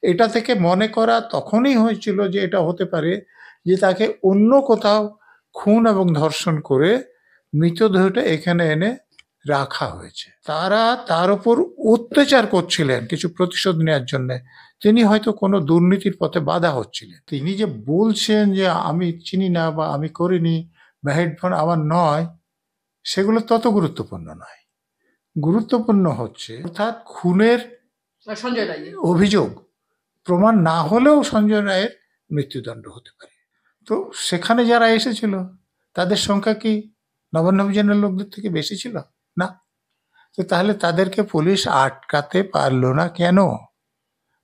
এটা থেকে মনে করা তখনই হয়েছিল যে এটা হতে পারে যে তাকে অন্য কোথাও খুন এবং ধর্ষণ করে মৃতদেহটা এখানে এনে রাখা হয়েছে। তারা তার উপর অত্যাচার করছিলেন কিছু প্রতিশোধ নেওয়ার জন্য। তিনি হয়তো কোনো দুর্নীতির পথে বাধা হচ্ছিলেন। তিনি যে বলছেন যে আমি চিনি না বা আমি করিনি বা হেডফোন আমার নয়, সেগুলো তত গুরুত্বপূর্ণ নয়। গুরুত্বপূর্ণ হচ্ছে অর্থাৎ খুনের সঞ্জয় রায় অভিযোগ প্রমাণ না হলেও সঞ্জয় রায়ের মৃত্যুদণ্ড হতে পারে। তো সেখানে যারা এসেছিল তাদের সংখ্যা কি নবান্ন অভিযানের লোকদের থেকে বেশি ছিল? না। তো তাহলে তাদেরকে পুলিশ আটকাতে পারলো না কেন?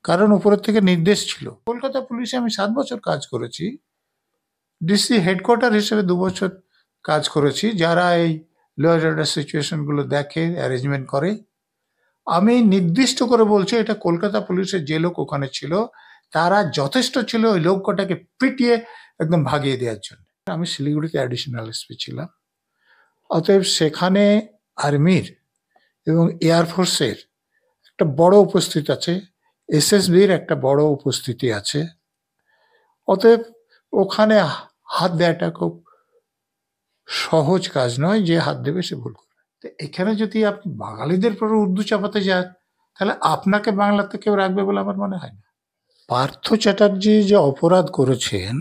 কারণ উপরের থেকে নির্দেশ ছিল। কলকাতা পুলিশে আমি 7 বছর কাজ করেছি, ডিসি হেডকোয়ার্টার হিসেবে 2 বছর কাজ করেছি, যারা এই ল অ্যান্ড অর্ডার সিচুয়েশনগুলো দেখে, অ্যারেঞ্জমেন্ট করে। আমি নির্দিষ্ট করে বলছি, এটা কলকাতা পুলিশের যে লোক ওখানে ছিল তারা যথেষ্ট ছিল ওই লোক কটাকে পিটিয়ে একদম ভাগিয়ে দেওয়ার জন্য। আমি শিলিগুড়িতে অ্যাডিশনাল এসপি ছিলাম, অতএব সেখানে আর্মির এবং এয়ারফোর্সের একটা বড় উপস্থিতি আছে, এসএসবির একটা বড় উপস্থিতি আছে। অতএব ওখানে হাত দেওয়াটা খুব সহজ কাজ নয়, যে হাত দেবে সে ভুল করবে। তো এখানে যদি আপনি বাঙালিদের পরে উর্দু চাপাতে যান, তাহলে আপনাকে বাংলাতে কেউ রাখবে বলে আমার মনে হয় না। পার্থ চ্যাটার্জি যে অপরাধ করেছেন,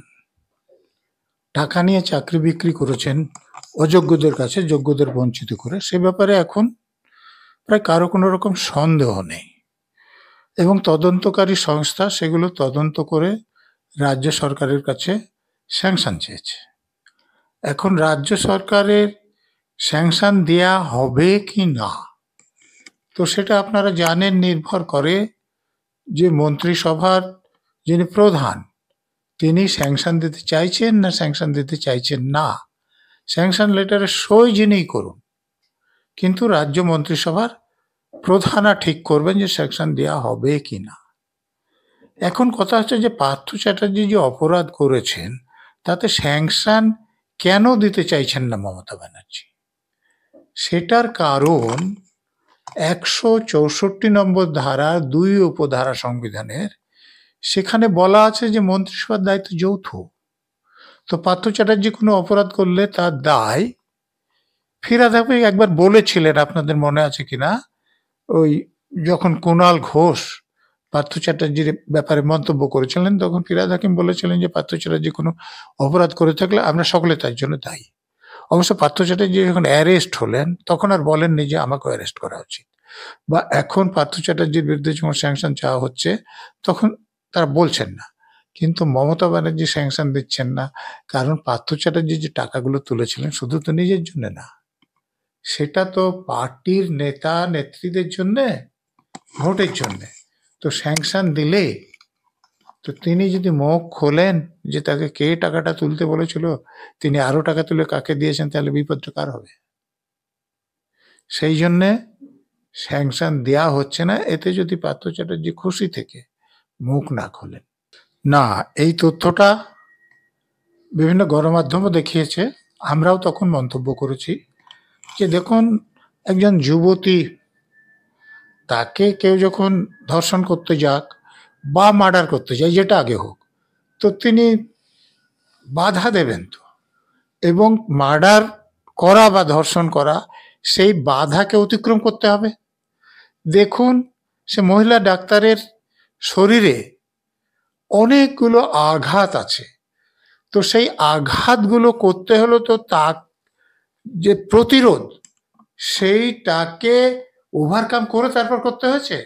টাকা নিয়ে চাকরি বিক্রি করেছেন অযোগ্যদের কাছে, যোগ্যদের বঞ্চিত করে, সে ব্যাপারে এখন প্রায় কারো কোনো রকম সন্দেহ নেই। এবং তদন্তকারী সংস্থা সেগুলো তদন্ত করে রাজ্য সরকারের কাছে স্যাংশন চেয়েছে। এখন রাজ্য সরকারের স্যাংশন দেয়া হবে কি না, তো সেটা আপনারা জানেন নির্ভর করে যে মন্ত্রিসভার যিনি প্রধান তিনি স্যাংশন দিতে চাইছেন না স্যাংশন দিতে চাইছেন না। স্যাংশন লেটারে সই যিনি করুন, কিন্তু রাজ্য মন্ত্রিসভার প্রধানরা ঠিক করবেন যে স্যাংশন দেওয়া হবে কি না। এখন কথা হচ্ছে যে পার্থ চ্যাটার্জি যে অপরাধ করেছেন তাতে স্যাংশন কেন দিতে চাইছেন না মমতা ব্যানার্জি? সেটার কারণ 164 নম্বর ধারা 2 উপধারা সংবিধানের, সেখানে বলা আছে যে মন্ত্রিসভার দায়িত্ব যৌথ। তো পার্থ চ্যাটার্জি কোনো অপরাধ করলে তার দায় ফিরাদ হাকিম একবার বলেছিলেন, আপনাদের মনে আছে কিনা, ওই যখন কুণাল ঘোষ পার্থ চ্যাটার্জির ব্যাপারে মন্তব্য করেছিলেন, তখন ফিরাদ হাকিম বলেছিলেন যে পার্থ চ্যাটার্জি কোনো অপরাধ করে থাকলে আমরা সকলে তার জন্য দায়ী। অবশ্য পার্থ চ্যাটার্জি যখন অ্যারেস্ট হলেন তখন আর বলেননি যে আমাকে অ্যারেস্ট করা উচিত, বা এখন পার্থ চ্যাটার্জির বিরুদ্ধে যখন স্যাংশন চাওয়া হচ্ছে তখন তারা বলছেন না। কিন্তু মমতা ব্যানার্জি স্যাংশন দিচ্ছেন না, কারণ পার্থ চ্যাটার্জি যে টাকাগুলো তুলেছিলেন শুধু তো নিজের জন্য না, সেটা তো পার্টির নেতা নেত্রীদের জন্যে, ভোটের জন্যে। তো স্যাংশন দিলে তো তিনি যদি মুখ খোলেন যে তাকে কে টাকাটা তুলতে বলেছিল, তিনি আরো টাকা তুলে কাকে দিয়েছেন, তাহলে বিপদটা কার হবে? সেই জন্যে স্যাংশন দেয়া হচ্ছে না, এতে যদি পার্থ চ্যাটার্জি খুশি থেকে মুখ না খোলেন। না, এই তথ্যটা বিভিন্ন গণমাধ্যমও দেখিয়েছে, আমরাও তখন মন্তব্য করেছি যে দেখুন, একজন যুবতী, তাকে কেউ যখন ধর্ষণ করতে যাক বা মার্ডার করতে যায়, যেটা আগে হোক, তো তিনি বাধা দেবেন তো, এবং মার্ডার করা বা ধর্ষণ করা সেই বাধাকে অতিক্রম করতে হবে। দেখুন, সে মহিলা ডাক্তারের শরীরে অনেকগুলো আঘাত আছে, তো সেই আঘাতগুলো করতে হলো তো তার যে প্রতিরোধ সেইটাকে ওভারকাম করে তারপর করতে হয়েছে।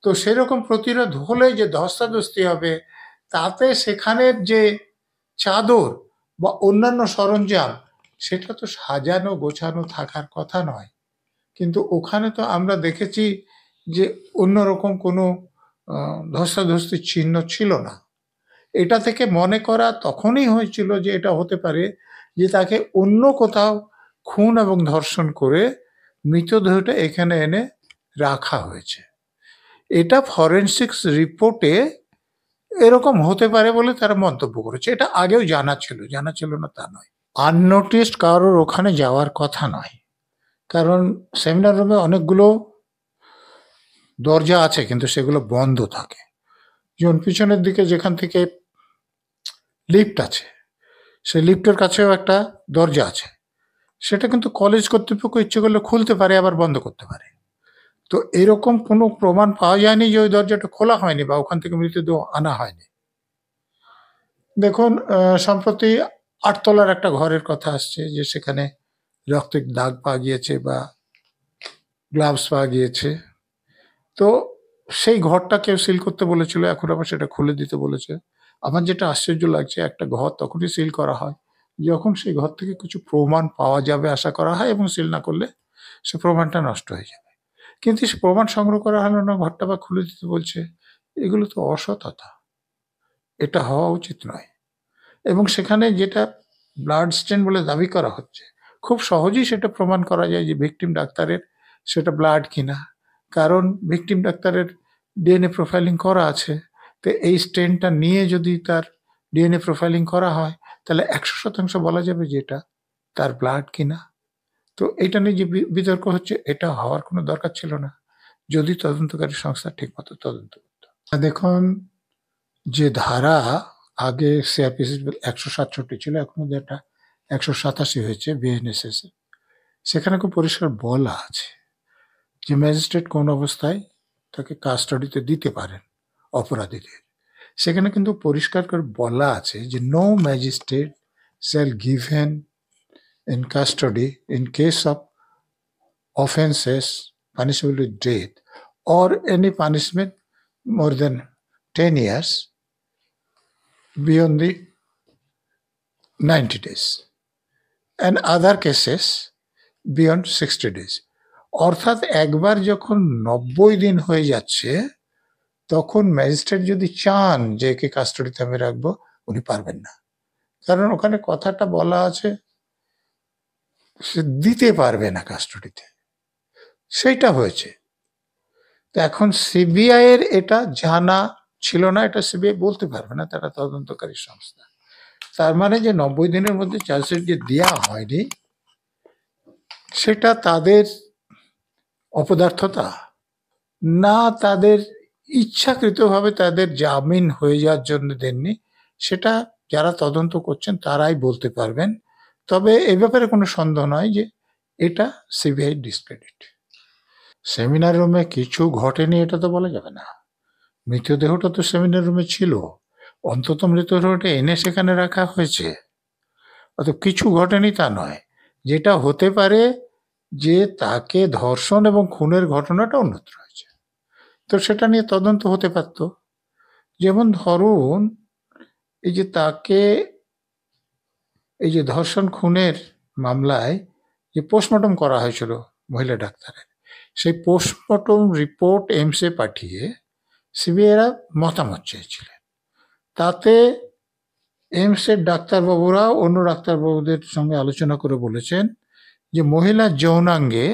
তো সেরকম প্রতিরোধ হলে যে ধস্তাধস্তি হবে, তাতে সেখানের যে চাদর বা অন্যান্য সরঞ্জাম সেটা তো সাজানো গোছানো থাকার কথা নয়। কিন্তু ওখানে তো আমরা দেখেছি যে অন্যরকম কোনো ধস্তাধস্তির চিহ্ন ছিল না। এটা থেকে মনে করা তখনই হয়েছিল যে এটা হতে পারে যে তাকে অন্য কোথাও খুন এবং ধর্ষণ করে মৃতদেহটা এখানে এনে রাখা হয়েছে। এটা ফরেনসিক্স রিপোর্টে এরকম হতে পারে বলে তারা মন্তব্য করেছে। এটা আগেও জানা ছিল না তা নয়। আননোটিসড কারোর ওখানে যাওয়ার কথা নয়, কারণ সেমিনার রুমে অনেকগুলো দরজা আছে কিন্তু সেগুলো বন্ধ থাকে। যেমন পিছনের দিকে যেখান থেকে লিফট আছে, সেই লিফটের কাছেও একটা দরজা আছে, সেটা কিন্তু কলেজ কর্তৃপক্ষ ইচ্ছে করলে খুলতে পারে, আবার বন্ধ করতে পারে। তো এরকম কোনো প্রমাণ পাওয়া যায়নি যে ওই দরজাটা খোলা হয়নি বা ওখান থেকে মৃতদেহ আনা হয়নি। দেখুন, সম্প্রতি ৮ তলার একটা ঘরের কথা আসছে যে সেখানে রক্তের দাগ পাওয়া গিয়েছে বা গ্লাভস পাওয়া গিয়েছে। তো সেই ঘরটা কেউ সিল করতে বলেছিল, এখন আবার সেটা খুলে দিতে বলেছে। আমার যেটা আশ্চর্য লাগছে, একটা ঘর তখনই সিল করা হয় যখন সেই ঘর থেকে কিছু প্রমাণ পাওয়া যাবে আশা করা হয়, এবং সিল না করলে সে প্রমাণটা নষ্ট হয়ে যাবে। কিন্তু সে প্রমাণ সংগ্রহ করা হলো না, ঘরটা আবার খুলে দিতে বলছে। এগুলো তো অসততা, এটা হওয়া উচিত নয়। এবং সেখানে যেটা ব্লাড স্টেন বলে দাবি করা হচ্ছে, খুব সহজেই সেটা প্রমাণ করা যায় যে ভিকটিম ডাক্তারের সেটা ব্লাড কিনা, কারণ ভিকটিম ডাক্তারের ডিএনএ প্রোফাইলিং করা আছে। তো এই স্টেনটা নিয়ে যদি তার ডিএনএ প্রোফাইলিং করা হয়, তাহলে ১০০% বলা যাবে যে এটা তার ব্লাড কিনা। তো এটা নিয়ে যে বিতর্ক হচ্ছে, এটা হওয়ার কোনো দরকার ছিল না যদি তদন্তকারী সংস্থা ঠিকমতো তদন্ত করত। দেখুন, যে ধারা আগে সিআরপিসি ১৬৭ ছিল, এখন মধ্যে একটা ১৮৭ হয়েছে বিএনএসএস, সেখানে খুব পরিষ্কার বলা আছে যে ম্যাজিস্ট্রেট কোন অবস্থায় তাকে কাস্টাডিতে দিতে পারেন অপরাধীদের। সেখানে কিন্তু পরিষ্কার করে বলা আছে যে no magistrate shall given in custody in case of offences punishable with death or any punishment more than 10 years beyond the 90 days and other cases beyond 60 days. অর্থাৎ একবার যখন ৯০ দিন হয়ে যাচ্ছে, তখন ম্যাজিস্ট্রেট যদি চান যে একে কাস্টাডিতে আমি রাখবো, উনি পারবেন না। কারণ ওখানে কথাটা বলা আছে সে দিতে পারবে না কাস্টাডিতে, সেইটা হয়েছে। তো এখন সিবিআই এর এটা জানা ছিল না, এটা সিবিআই বলতে পারবে না, তারা তদন্তকারী সংস্থা। তার মানে যে ৯০ দিনের মধ্যে চার্জশিট যে দেওয়া হয়নি, সেটা তাদের অপদার্থতা না, তাদের ইচ্ছাকৃতভাবে তাদের জামিন হয়ে যাওয়ার জন্য দেননি, সেটা যারা তদন্ত করছেন তারাই বলতে পারবেন। তবে এ ব্যাপারে কোনো সন্দেহ নয় যে এটা সিবিআই ডিসক্রেডিট। সেমিনার রুমে কিছু ঘটেনি এটা তো বলা যাবে না। মৃতদেহটা তো সেমিনার রুমে ছিল, অন্তত মৃতদেহটা এনে সেখানে রাখা হয়েছে। অত কিছু ঘটেনি তা নয়। যেটা হতে পারে যে তাকে ধর্ষণ এবং খুনের ঘটনাটা অন্যত্র হয়েছে, তো সেটা নিয়ে তদন্ত হতে পারত। যেমন ধরুন, এই যে তাকে এই যে ধর্ষণ খুনের মামলায় যে পোস্টমর্টম করা হয়েছিল মহিলা ডাক্তারের, সেই পোস্টমর্টম রিপোর্ট এইমসে পাঠিয়ে সিবিআইরা মতামত চেয়েছিলেন। তাতে এইমসের ডাক্তারবাবুরা অন্য ডাক্তারবাবুদের সঙ্গে আলোচনা করে বলেছেন যে মহিলার যৌনাঙ্গে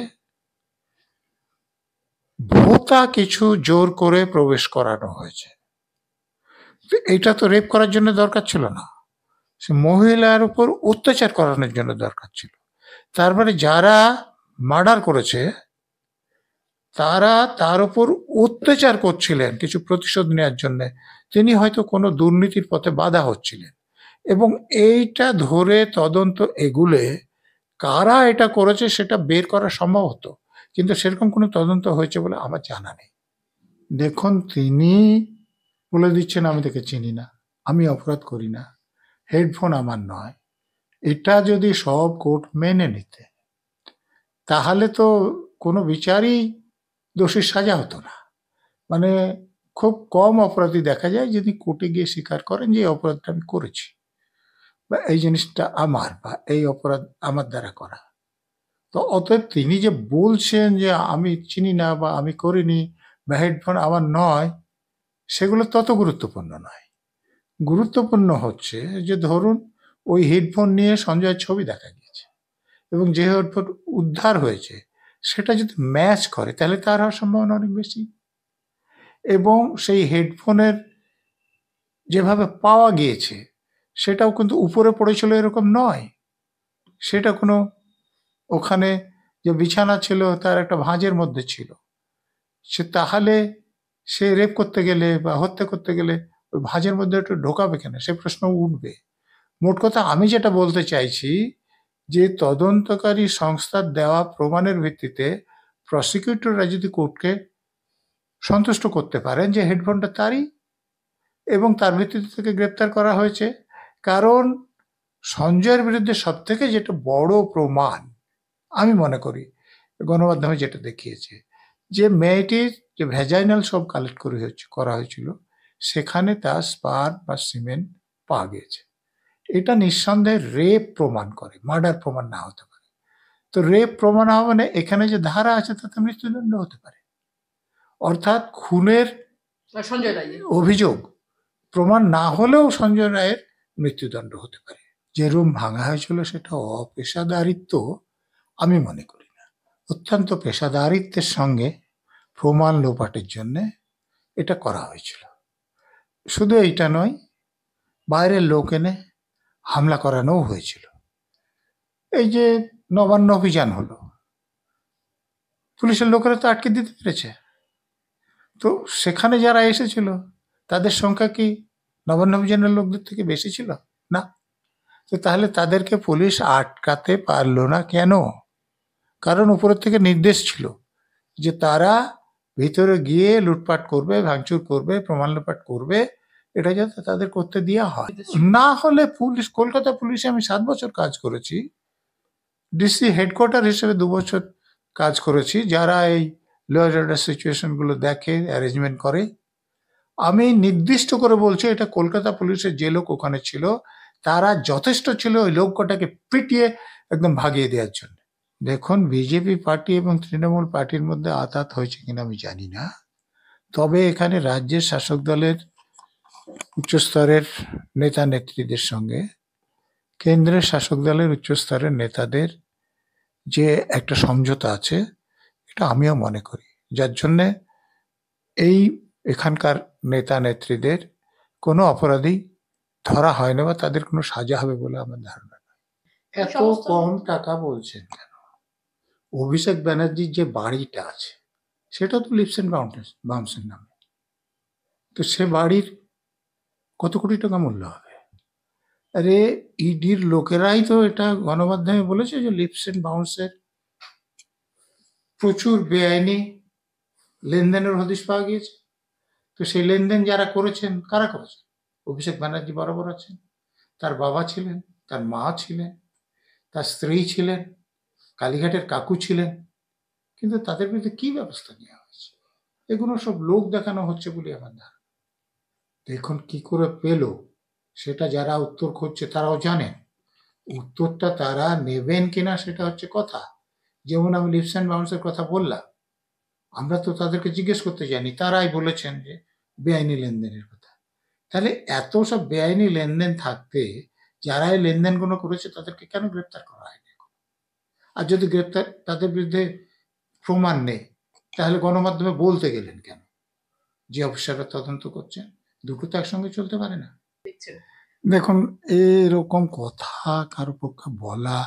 ভোঁতা কিছু জোর করে প্রবেশ করানো হয়েছে। এটা তো রেপ করার জন্য দরকার ছিল না, সে মহিলার উপর অত্যাচার করানোর জন্য দরকার ছিল। তার মানে যারা মার্ডার করেছে তারা তার উপর অত্যাচার করছিলেন কিছু প্রতিশোধ নেওয়ার জন্য, তিনি হয়তো কোনো দুর্নীতির পথে বাধা হচ্ছিলেন। এবং এইটা ধরে তদন্ত এগুলে কারা এটা করেছে সেটা বের করা সম্ভব হতো, কিন্তু সেরকম কোনো তদন্ত হয়েছে বলে আমার জানা নেই। দেখুন, তিনি বলে দিচ্ছেন আমি তাকে চিনি না, আমি অপরাধ করি না, হেডফোন আমার নয়। এটা যদি সব কোর্ট মেনে নিতে, তাহলে তো কোনো বিচারই দোষীর সাজা হতো না। মানে খুব কম অপরাধী দেখা যায় যিনি কোর্টে গিয়ে স্বীকার করেন যে এই অপরাধটা আমি করেছি, বা এই জিনিসটা আমার, বা এই অপরাধ আমার দ্বারা করা। তো অতএব তিনি যে বলছেন যে আমি চিনি না বা আমি করিনি বা হেডফোন আমার নয়, সেগুলো তত গুরুত্বপূর্ণ নয়। গুরুত্বপূর্ণ হচ্ছে যে ধরুন ওই হেডফোন নিয়ে সঞ্জয়ের ছবি দেখা গিয়েছে, এবং যে হেডফোন উদ্ধার হয়েছে সেটা যদি ম্যাচ করে তাহলে তার হওয়ার সম্ভাবনা অনেক বেশি। এবং সেই হেডফোনের যেভাবে পাওয়া গিয়েছে সেটাও কিন্তু উপরে পড়েছিল এরকম নয়, সেটা কোনো ওখানে যে বিছানা ছিল তার একটা ভাঁজের মধ্যে ছিল। সে তাহলে সে রেপ করতে গেলে বা হত্যা করতে গেলে ওই ভাঁজের মধ্যে একটু ঢোকাবে কেন, সে প্রশ্ন উঠবে। মোট কথা আমি যেটা বলতে চাইছি যে তদন্তকারী সংস্থার দেওয়া প্রমাণের ভিত্তিতে প্রসিকিউটররা যদি কোর্টকে সন্তুষ্ট করতে পারেন যে হেডফোনটা তারই এবং তার ভিত্তিতে তাকে গ্রেপ্তার করা হয়েছে, কারণ সঞ্জয়ের বিরুদ্ধে সব থেকে যেটা বড় প্রমাণ আমি মনে করি গণমাধ্যমে যেটা দেখিয়েছে যে মেয়েটির যে ভ্যাজাইনাল সব কালেক্ট করা হয়েছিল সেখানে তার স্পার বা সিমেন্ট পাওয়া গিয়েছে। এটা নিঃসন্দেহে রেপ প্রমাণ করে, মার্ডার প্রমাণ না হতে পারে। তো রেপ প্রমাণ হওয়া মানে এখানে যে ধারা আছে তাতে মৃত্যুদণ্ড হতে পারে, অর্থাৎ খুনের অভিযোগ প্রমাণ না হলেও সঞ্জয় রায়ের মৃত্যুদণ্ড হতে পারে। যে রুম ভাঙা হয়েছিল সেটা অপেশাদারিত্ব আমি মনে করি না, অত্যন্ত পেশাদারিত্বের সঙ্গে প্রমাণ লোপাটের জন্য এটা করা হয়েছিল। শুধু এইটা নয়, বাইরের লোক এনে হামলা করানোও হয়েছিল। এই যে নবান্ন অভিযান হলো, পুলিশের লোকেরা তো আটকে দিতে পেরেছে, তো সেখানে যারা এসেছিল তাদের সংখ্যা কি নবান্ন অভিযানের লোকদের থেকে বেশি ছিল? না। তো তাহলে তাদেরকে পুলিশ আটকাতে পারলো না কেন? কারণ উপরের থেকে নির্দেশ ছিল যে তারা ভিতরে গিয়ে লুটপাট করবে, ভাঙচুর করবে, প্রমাণ লোপাট করবে, এটা যাতে তাদের করতে দেওয়া হয়। না হলে পুলিশ, কলকাতা পুলিশে আমি 7 বছর কাজ করেছি, ডিসি হেডকোয়ার্টার হিসেবে 2 বছর কাজ করেছি, যারা এই ল অ্যান্ড অর্ডার সিচুয়েশনগুলো দেখে, অ্যারেঞ্জমেন্ট করে। আমি নির্দিষ্ট করে বলছি, এটা কলকাতা পুলিশের যে লোক ওখানে ছিল তারা যথেষ্ট ছিল ওই লোক কটাকে পিটিয়ে একদম ভাগিয়ে দেওয়ার জন্য। দেখুন, বিজেপি পার্টি এবং তৃণমূল পার্টির মধ্যে আঘাত হয়েছে কিনা আমি জানি না, তবে এখানে রাজ্যের শাসক দলের উচ্চস্তরের নেতা নেত্রীদের সঙ্গে কেন্দ্রের শাসক দলের উচ্চস্তরের নেতাদের যে একটা সমঝোতা আছে, এটা আমিও মনে করি, যার জন্যে এখানকার নেতা নেত্রীদের কোনো অপরাধী ধরা হয় না বা তাদের কোনো সাজা হবে বলে আমার ধারণা নেই। এত কম টাকা বলছেন কেন? অভিষেক ব্যানার্জির যে বাড়িটা আছে সেটা তো লিপস এন্ড বাউন্সের নামে, তো সে বাড়ির কত কোটি টাকা মূল্য হবে? আরে ইডির লোকেরাই তো এটা গণমাধ্যমে বলেছে যে লিপস এন্ড বাউন্সের প্রচুর বেআইনি লেনদেনের হদিশ পাওয়া গিয়েছে। তো সেই লেনদেন যারা করেছেন, কারা করেছেন? অভিষেক ব্যানার্জি বরাবর আছেন, তার বাবা ছিলেন, তার মা ছিলেন, তার স্ত্রী ছিলেন, কালীঘাটের কাকু ছিলেন, কিন্তু তাদের বিরুদ্ধে কি ব্যবস্থা নেওয়া হয়েছে? এগুলো সব লোক দেখানো হচ্ছে বলে আমার ধারণা। দেখুন কি করে পেল সেটা যারা উত্তর খুঁজছে তারাও জানেন, উত্তরটা তারা নেবেন কিনা সেটা হচ্ছে কথা। যেমন আমি লিপস অ্যান্ড বাউন্সের কথা বললাম, আমরা তো তাদেরকে জিজ্ঞেস করতে জানি, তারাই বলেছেন যে বেআইনি লেনদেনের কথা। তাহলে এত সব বেআইনি লেনদেন থাকতে যারা এই লেনদেনগুলো করেছে তাদেরকে কেন গ্রেপ্তার করা হয়নি? আর যদি গ্রেপ্তার তাদের বিরুদ্ধে প্রমাণ নেই তাহলে গণমাধ্যমে বলতে গেলেন কেন যে অফিসাররা তদন্ত করছেন? দুটো তো একসঙ্গে চলতে পারে না। দেখুন, এরকম কথা কারো পক্ষে বলা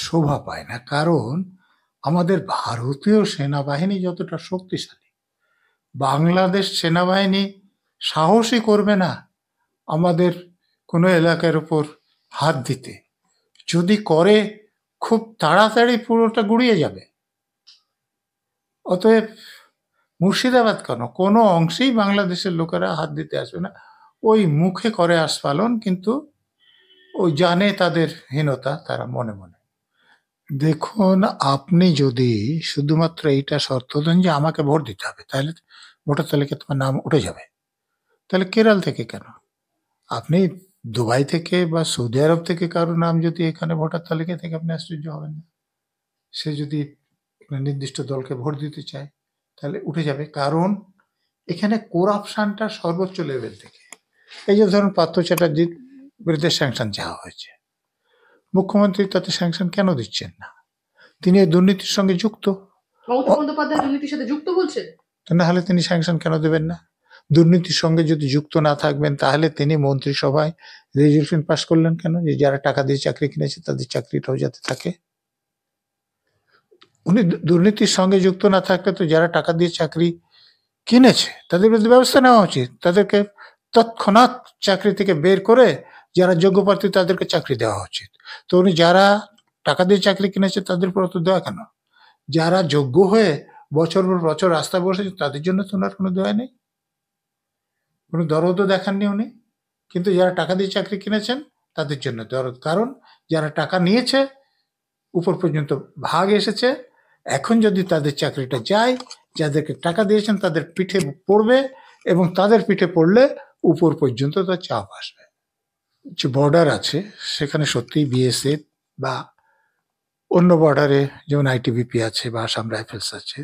শোভা পায় না, কারণ আমাদের ভারতীয় সেনাবাহিনী যতটা শক্তিশালী, বাংলাদেশ সেনাবাহিনী সাহসই করবে না আমাদের কোনো এলাকার উপর হাত দিতে। যদি করে খুব তাড়াতাড়ি পুরোটা গুড়িয়ে যাবে। অতএব মুর্শিদাবাদ কেন, কোনো অংশেই বাংলাদেশের লোকেরা হাত দিতে আসবে না। ওই মুখে করে আস্ফালন, কিন্তু ওই জানে তাদের হীনতা, তারা মনে মনে। দেখুন, আপনি যদি শুধুমাত্র এইটা শর্ত দেন যে আমাকে ভোট দিতে হবে, তাহলে ভোটার তালিকায় তোমার নাম উঠে যাবে, তাহলে কেরল থেকে কেন? আপনি দুবাই থেকে বা সৌদি আরব থেকে কারো নাম যদি এখানে ভোটার তালিকা থেকে, আপনি আশ্চর্য হবেন না। সে যদি নির্দিষ্ট দলকে ভোট দিতে চায় তাহলে উঠে যাবে, কারণ এখানে করাপশনটা সর্বোচ্চ লেভেল থেকে। এই যে ধরুন পার্থ চ্যাটার্জির বিরুদ্ধে স্যাংশন চাওয়া হয়েছে, মুখ্যমন্ত্রী তাতে স্যাংশন কেন দিচ্ছেন না? তিনি এই দুর্নীতির সঙ্গে যুক্ত। মমতা বন্দ্যোপাধ্যায় দুর্নীতির সাথে যুক্ত বলছে, না হলে তিনি স্যাংশন কেন দেবেন না? দুর্নীতির সঙ্গে যদি যুক্ত না থাকবেন তাহলে তিনি মন্ত্রিসভায় রেজলিউশন পাস করলেন কেন যে যারা টাকা দিয়ে চাকরি কিনেছে তাদের চাকরিটাও যাতে থাকে? উনি দুর্নীতির সঙ্গে যুক্ত না থাকলে তো যারা টাকা দিয়ে চাকরি কিনেছে, তাদের বিরুদ্ধে ব্যবস্থা নেওয়া উচিত। তাদেরকে তৎক্ষণাৎ চাকরি থেকে বের করে যারা যোগ্য প্রার্থী তাদেরকে চাকরি দেওয়া উচিত। তো উনি যারা টাকা দিয়ে চাকরি কিনেছে তাদের উপর তো দেওয়া কেন? যারা যোগ্য হয়ে বছর পর বছর রাস্তায় বসেছে তাদের জন্য তো ওনার কোনো দয়া নেই, কোনো দরদও দেখাননি উনি। কিন্তু যারা টাকা দিয়ে চাকরি কিনেছেন তাদের জন্য দরদ, কারণ যারা টাকা নিয়েছে উপর পর্যন্ত ভাগ এসেছে। এখন যদি তাদের চাকরিটা যায়, যাদেরকে টাকা দিয়েছেন তাদের পিঠে পড়বে, এবং তাদের পিঠে পড়লে উপর পর্যন্ত তার চাপ আসবে। যে বর্ডার আছে সেখানে সত্যিই বিএসএফ বা অন্য বর্ডারে যেমন আইটিবিপি আছে বা আসাম রাইফেলস আছে,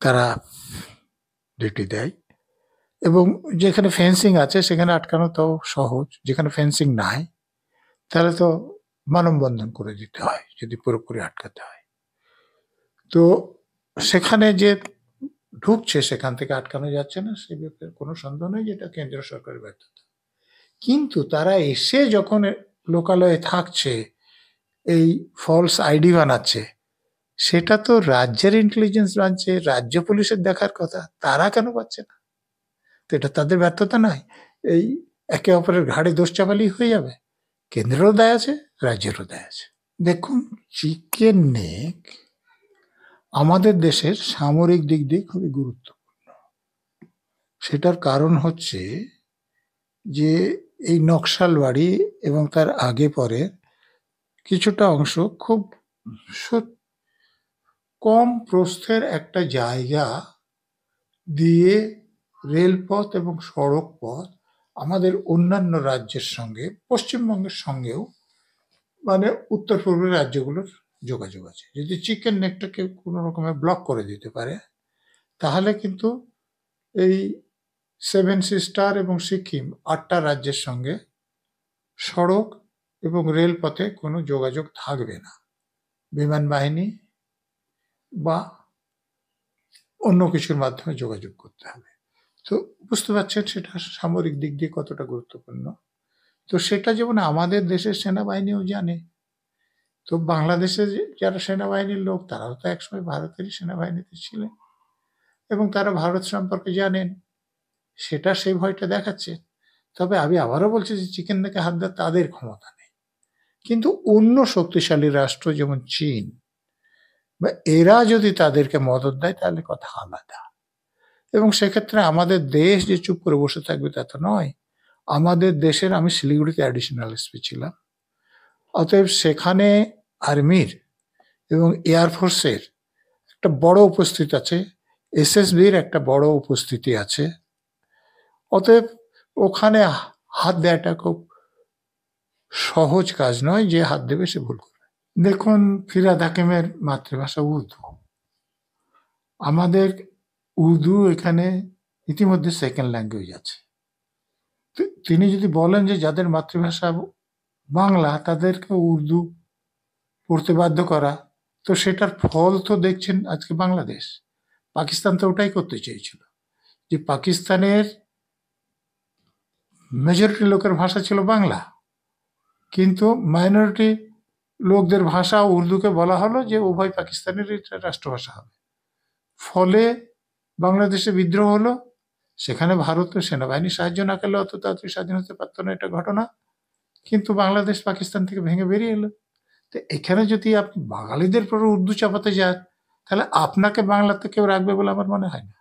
তারা ডিউটি দেয়। এবং যেখানে ফেন্সিং আছে সেখানে আটকানো তো সহজ, যেখানে ফেন্সিং নাই তাহলে তো মানববন্ধন করে দিতে হয় যদি পুরোপুরি আটকাতে হয়। তো সেখানে যে ঢুকছে সেখান থেকে আটকানো যাচ্ছে না, সে ব্যাপারে কোনো সন্দেহ নেই, যেটা কেন্দ্রীয় সরকারের ব্যর্থতা। কিন্তু তারা এসে যখন লোকালয়ে থাকছে, এই ফলস আইডি বানাচ্ছে, সেটা তো রাজ্যের ইন্টেলিজেন্স ব্রাঞ্চে, রাজ্য পুলিশের দেখার কথা, তারা কেন পাচ্ছে না? তো এটা তাদের ব্যর্থতা নয়। এই একে অপরের ঘাড়ে দোষ চাপালি হয়ে যাবে। কেন্দ্রেরও দায় আছে, রাজ্যেরও দায় আছে। দেখুন, চিকেন নেক আমাদের দেশের সামরিক দিক দিয়ে খুবই গুরুত্বপূর্ণ। সেটার কারণ হচ্ছে যে এই নকশালবাড়ি এবং তার আগে পরে কিছুটা অংশ খুব কম প্রস্থের একটা জায়গা দিয়ে রেলপথ এবং সড়ক পথ আমাদের অন্যান্য রাজ্যের সঙ্গে, পশ্চিমবঙ্গের সঙ্গেও, মানে উত্তর পূর্বের রাজ্যগুলোর যোগাযোগ আছে। যদি চিকেন নেকটাকে কোনো রকমে ব্লক করে দিতে পারে তাহলে কিন্তু এই সেভেন সিস্টার এবং সিকিম 8টা রাজ্যের সঙ্গে সড়ক এবং রেলপথে কোনো যোগাযোগ থাকবে না। বিমান বাহিনী বা অন্য কিছুর মাধ্যমে যোগাযোগ করতে হবে। তো বুঝতে পারছেন সেটা সামরিক দিক দিয়ে কতটা গুরুত্বপূর্ণ। তো সেটা যেমন আমাদের দেশের সেনাবাহিনীও জানে। তো বাংলাদেশে যারা সেনাবাহিনীর লোক তারাও তো একসময় ভারতেরই সেনাবাহিনীতে ছিলেন এবং তারা ভারত সম্পর্কে জানেন, সেটা সেই ভয়টা দেখাচ্ছে। তবে আমি আবারও বলছি যে চিকেন নেকে হাত দেওয়ার তাদের ক্ষমতা নেই। কিন্তু অন্য শক্তিশালী রাষ্ট্র যেমন চীন বা এরা যদি তাদেরকে মদত দেয় তাহলে কথা আলাদা। এবং সেক্ষেত্রে আমাদের দেশ যে চুপ করে বসে থাকবে তা তো নয়। আমাদের দেশের, আমি শিলিগুড়িতে অ্যাডিশনাল এসপি ছিলাম, অতএব সেখানে আর্মির এবং এয়ারফোর্সের একটা বড় উপস্থিতি আছে, এসএসবির একটা বড় উপস্থিতি আছে। অতএব ওখানে হাত দেওয়াটা খুব সহজ কাজ নয়, যে হাত দেবে সে ভুল করবে। দেখুন, ফিরহাদ হাকিমের মাতৃভাষা উর্দু। আমাদের উর্দু এখানে ইতিমধ্যে সেকেন্ড ল্যাঙ্গুয়েজ আছে। তিনি যদি বলেন যে যাদের মাতৃভাষা বাংলা তাদেরকে উর্দু পড়তে বাধ্য করা, তো সেটার ফল তো দেখছেন আজকে বাংলাদেশ। পাকিস্তান তো ওটাই করতে চেয়েছিল, যে পাকিস্তানের মেজরিটি লোকের ভাষা ছিল বাংলা, কিন্তু মাইনরিটি লোকদের ভাষা উর্দুকে বলা হলো যে উভয় পাকিস্তানের রাষ্ট্রভাষা হবে। ফলে বাংলাদেশে বিদ্রোহ হলো। সেখানে ভারতের সেনাবাহিনীর সাহায্য না করলে অত তাড়াতাড়ি স্বাধীন হতে পারত না, এটা ঘটনা। কিন্তু বাংলাদেশ পাকিস্তান থেকে ভেঙে বেরিয়ে এলো। তো এখানে যদি আপনি বাঙালিদের পরে উর্দু চাপাতে যান তাহলে আপনাকে বাংলাতে কেউ রাখবে বলে আমার মনে হয় না।